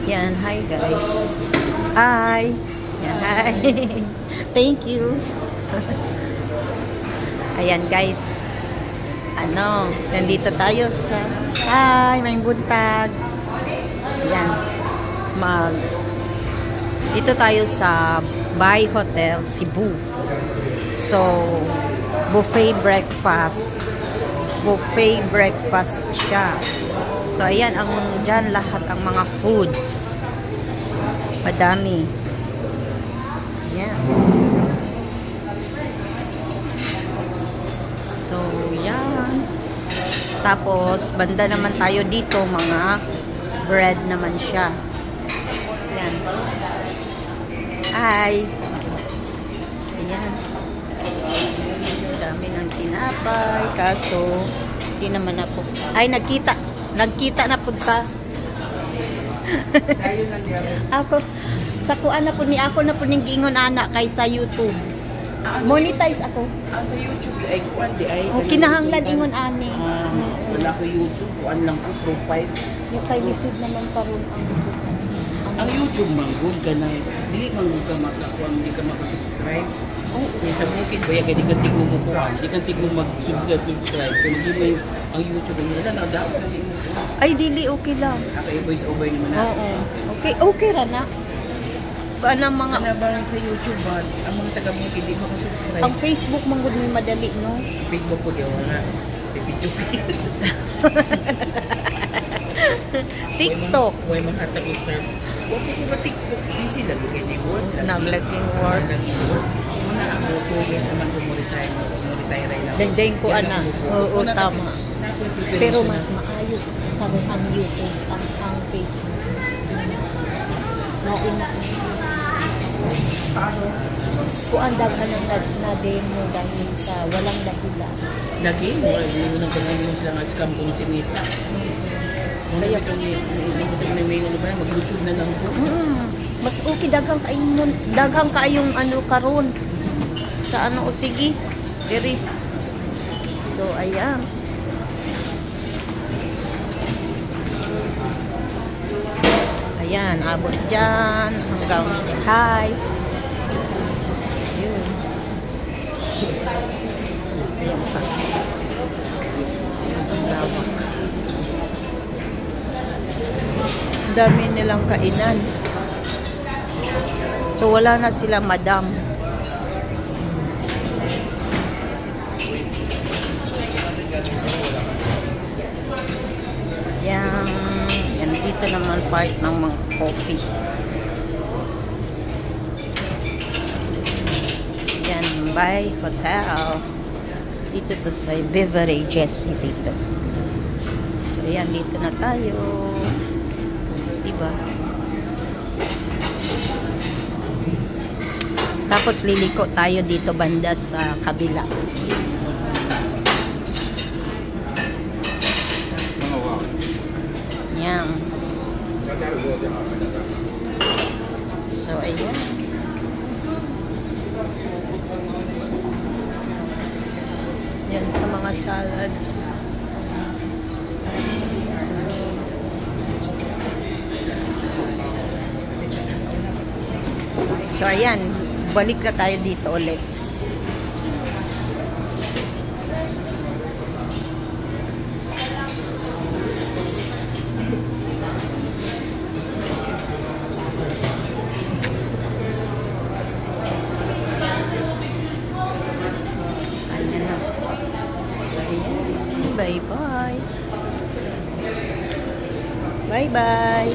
Yan, hi guys. Hi. Yan, hi. Thank you. Ayan guys. Nandito tayo sa... Hi, may buntag. Ayan. Dito tayo sa Bay Hotel, Cebu. So, buffet breakfast. Buffet breakfast siya. So, ayan, dyan lahat ang mga foods. Madami. Ayan. So, yan. Tapos, banda naman tayo dito, mga bread naman siya. Ayan. Hi. Ayan. Dami ng tinapay. Kaso, hindi naman na po. Ay, nagkita na po ka. Ako, sa kuan na po ni ako na po ning giingon anak kay sa YouTube. Monetize ako. Sa YouTube ay kuan di ay. Kinahanglan ingon ani. Wala ko YouTube, kuan lang ko profile. Yung kay lisod naman karon ang YouTube man good ganay. Dili man ka makakuan, di ka maka-subscribe. Kaya sa bukid ba di ka tigo mo kuan, di ka tigo mag-subscribe kung hindi mo ang YouTube mo na dapat hindi mo. Ay dili okay lang. Ako voice over naman na. Oo. Okay ra na. Paano mga ba sa YouTube ba ang mga taga-bukid di maka-subscribe. Ang Facebook man gud may madali no. Facebook ko di wala. Video. TikTok. Way mga taga-start. Huwag ko ba TikTok? Busy lang kay di word. Nag-laging word. Muna ako 2 years naman ko mo-retire na. Dahil ko ana. Oo, tama. Pero mas maayos karon ang YouTube, ang Facebook. Nauna. Kuan daghan ang na-demo dahil sa walang dahilan. Lagi mo, hindi nang panayon sila nga scam kung sinita. Kaya kung may mag-YouTube na lang po. Mas okay daghang kayong karon sa o sige. Diri. So ayan. Ayan, abot dyan hanggang hi. Yun. Ayan pa. Ang lawak. Dami nilang kainan. So wala na sila madam. Yan dito naman part ng mga coffee. Yan, Bay Hotel. Dito to sa beverages dito. So yan, dito na tayo. Diba? Tapos liliko tayo dito banda sa kabila. Yan. So ayan. Yan sa mga salads. So ayan, balik na tayo dito ulit. Ayan na. So ayan, bye-bye. Bye-bye.